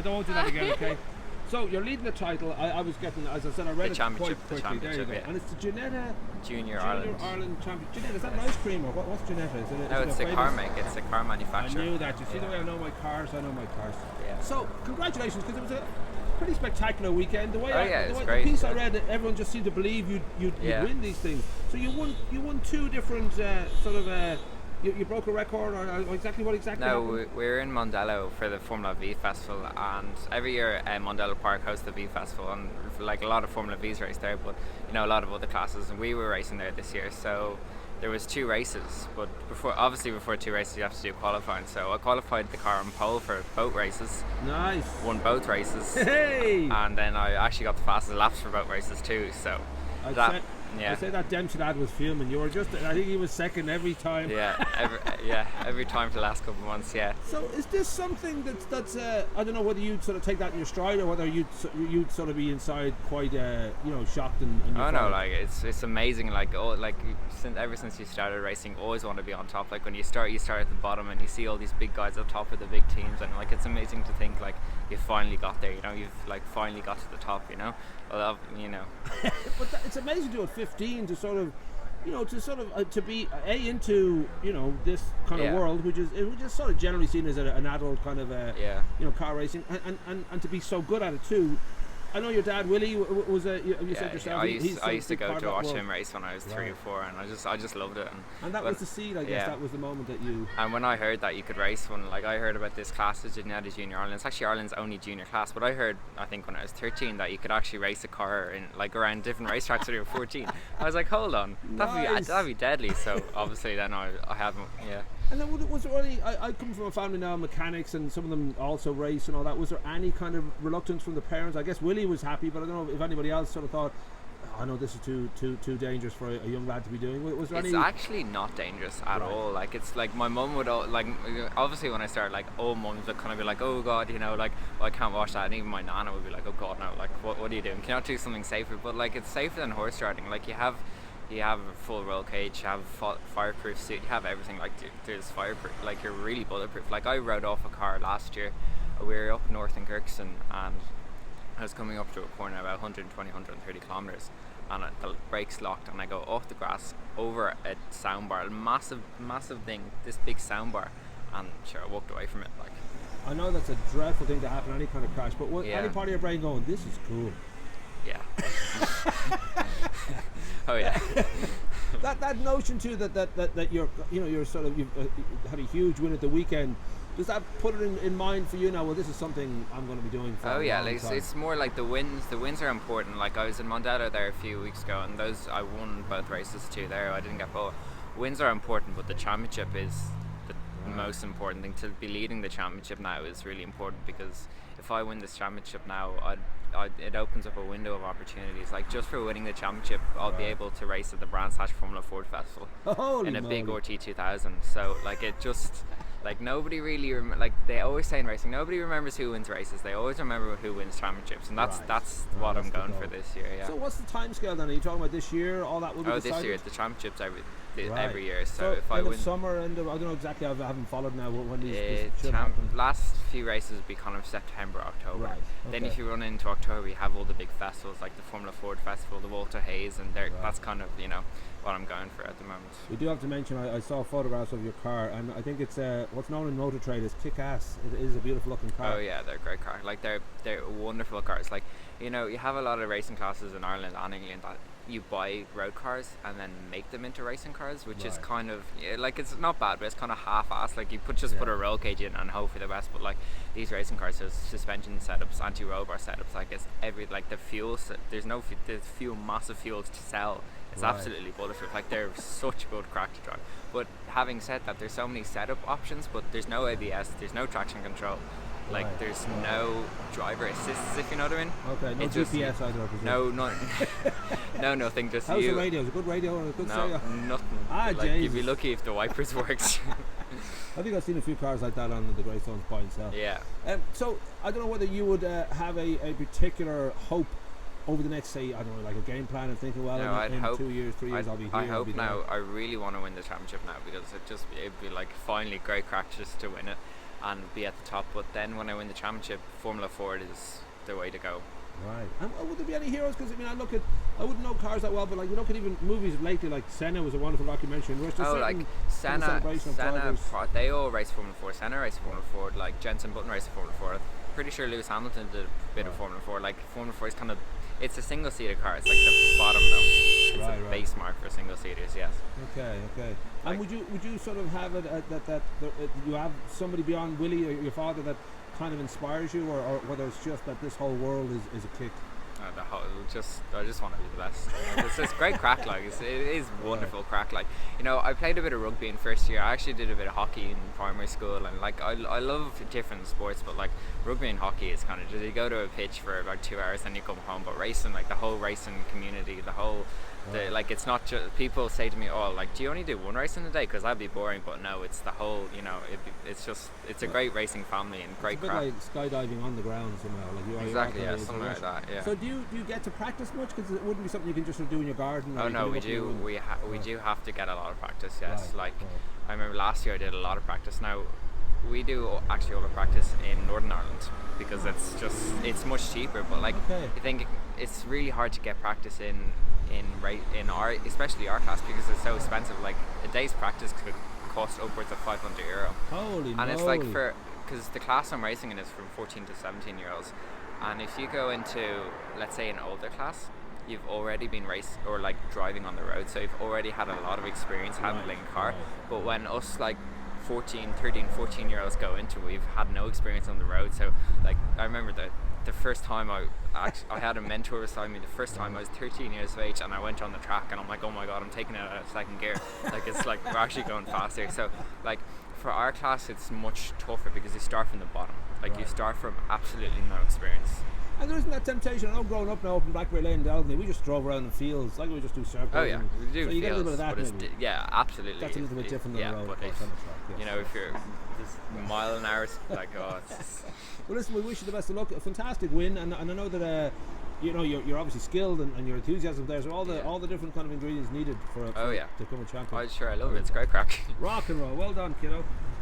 I don't want to do that again, okay? So you're leading the title. I was getting, as I said, I read it quite quickly. There you go. Yeah. And it's the Ginetta Junior Ireland Championship. Ginetta, is that an ice cream or what's Ginetta? No, it's a car make. It's a car manufacturer. I knew that. You see the way I know my cars. I know my cars. Yeah. So congratulations, because it was a pretty spectacular weekend. The way great. The piece I read, everyone just seemed to believe you'd win these things. So you won two different You broke a record, or exactly what exactly? No, we're in Mondello for the Formula Vee Festival, and every year Mondello Park hosts the Vee Festival, and like a lot of Formula V's race there, but a lot of other classes, and we were racing there this year. So there was 2 races, but before 2 races you have to do qualifying. So I qualified the car on pole for both races. Nice. Won both races. Hey! And then I actually got the fastest laps for both races too. So I say that Dempsey lad was fuming. You were just, I think he was second every time. Every time for the last couple of months, yeah. So is this something that's I don't know whether you'd sort of take that in your stride, or whether you'd sort of be inside quite shocked and no, like it's amazing. Ever since you started racing, you always want to be on top. Like when you start at the bottom and you see all these big guys up top with the big teams, and like it's amazing to think like you finally got there. You've like finally got to the top. But it's amazing to do at 15 to sort of, to be into this kind of world, which is sort of generally seen as an adult kind of car racing, and to be so good at it too. I know your dad Willie was said yourself. I used to go to watch him race when I was 3 or 4, and I just loved it. And that was the seed, I guess. That was the moment that you. And when I heard that you could race one, like I heard about this class, the Ginetta Junior Ireland. It's actually Ireland's only junior class. But I heard, I think when I was 13, that you could actually race a car in around different racetracks when you were 14. I was like, hold on, that'd be deadly. So obviously then I haven't. Yeah. And then was there any? I come from a family now of mechanics, and some of them also race and all that. Was there any kind of reluctance from the parents? I guess Willie was happy, but I don't know if anybody else sort of thought, I know this is too dangerous for a young lad to be doing. Was there It's actually not dangerous at all. Like it's like my mum would obviously when I started, like all mums would kind of be like, oh god, I can't watch that, and even my nana would be like, oh god, no, like what are you doing? Can you not do something safer? But like it's safer than horse riding. Like you have a full roll cage, you have fireproof suit, you have everything. Like there's fireproof, like you're really bulletproof. Like I rode off a car last year. We were up north in Kirkson, and I was coming up to a corner about 120-130 kilometers, and the brakes locked, and I go off the grass over a soundbar, a massive thing, this big soundbar, and sure, I walked away from it. Like I know that's a dreadful thing to happen, any kind of crash, but any part of your brain going, this is cool? Yeah. Oh yeah. that notion too that you're sort of you've had a huge win at the weekend. Does that put it in mind for you now? Well, this is something I'm going to be doing for a long time. It's more like the wins. The wins are important. Like I was in Mondello there a few weeks ago, and I won both races too there. I didn't get both. Wins are important, but the championship is the most important thing. To be leading the championship now is really important, because if I win this championship now, it opens up a window of opportunities. Like just for winning the championship, I'll be able to race at the Brands Hatch Formula Ford Festival in a big RT 2000. So like it just. Like nobody really like they always say in racing, nobody remembers who wins races. They always remember who wins championships, and that's what I'm going for this year. Yeah. So what's the time scale then? Are you talking about this year? All that will be decided? This year the championships every year. So if I win summer, I don't know exactly. I haven't followed now when these should happen. Last few races will be kind of September, October. Right. Okay. Then if you run into October, you have all the big festivals like the Formula Ford Festival, the Walter Hayes, and that's kind of what I'm going for at the moment. We do have to mention, I saw photographs of your car, and I think it's what's known in motor trade as kick-ass. It is a beautiful looking car. Oh yeah, they're great cars. Like they're wonderful cars. Like you have a lot of racing classes in Ireland and England that you buy road cars and then make them into racing cars, which is kind of like it's not bad, but it's kind of half-assed. Like you put a roll cage in and hope for the best. But like these racing cars, there's suspension setups, anti-roll bar setups. Like it's the fuel. There's massive fuels to sell. It's absolutely bulletproof. Like they're such good crack to drive. But having said that, there's so many setup options, but there's no ABS, there's no traction control. Like there's no driver assists, if you know what I mean. Okay, no GPS either. No, nothing. Just how's the radio? Is it a good radio or a good stereo? Nothing. You'd be lucky if the wipers worked. I think I've seen a few cars like that on the Greystones buy and sell. Yeah. So I don't know whether you would have a particular hope over the next, say, I don't know, like a game plan of thinking, well, in 2 years, 3 years, I'll be here. I hope now. I really want to win the championship now, because it'd be like finally great crack just to win it. and be at the top. But then when I win the championship, Formula Ford is the way to go. Right. And would there be any heroes? Because I mean, I wouldn't know cars that well, but like you look at even movies lately, like Senna was a wonderful documentary. Like Senna, they all race Formula 4. Senna raced Formula 4. Like Jenson Button raced Formula 4. I'm pretty sure Lewis Hamilton did a bit of Formula 4. Like Formula 4 is kind of, it's a single-seater car. It's like the bottom though. It's a base mark for single-seaters. Yes. Okay. And would you sort of have it that you have somebody beyond Willie or your father that kind of inspires you, or whether it's just that this whole world is a kick? I just want to be the best. It's just great crack. Like it is wonderful crack. Like I played a bit of rugby in first year. I actually did a bit of hockey in primary school, and like I love different sports, but like rugby and hockey is kind of just you go to a pitch for about 2 hours, then you come home. But racing, like the whole racing community, the whole. Like it's not just people say to me, oh, like do you only do one race in a day? Because that'd be boring. But no, it's the whole. It's a great racing family and great crack. It's a bit like skydiving on the ground somehow. Like exactly, yeah, something like that. Yeah. So do you get to practice much? Because it wouldn't be something you can just sort of do in your garden. Oh no, we do. We do have to get a lot of practice. Yes, I remember last year I did a lot of practice. Now we do actually all the practice in Northern Ireland because it's much cheaper. But like I think it's really hard to get practice in our, especially our class, because it's so expensive. Like a day's practice could cost upwards of €500. Holy moly. It's like because the class I'm racing in is from 14 to 17 year olds, and if you go into, let's say, an older class, you've already been raced or like driving on the road, so you've already had a lot of experience handling a car. But when us like 13, 14 year olds go into it, we've had no experience on the road. So like I remember the first time I had a mentor beside me. The first time I was 13 years of age, and I went on the track, and I'm like, oh my god, I'm taking it out of second gear. Like it's like we're actually going faster. So like for our class, it's much tougher because you start from the bottom. Like you start from absolutely no experience. And there isn't that temptation. I know growing up now up in Blackberry Lane, Dalney, we just drove around the fields. Like we just do circles. Oh yeah, we do. So you get a little bit of that. But yeah, absolutely. That's a little bit different than the road. But if you're just mile an hour, like Well, listen, we wish you the best of luck. A fantastic win, and I know that you're obviously skilled and your enthusiasm there. So all the different kind of ingredients needed to become a champion. I love it. It's great crack. Rock and roll. Well done, kiddo.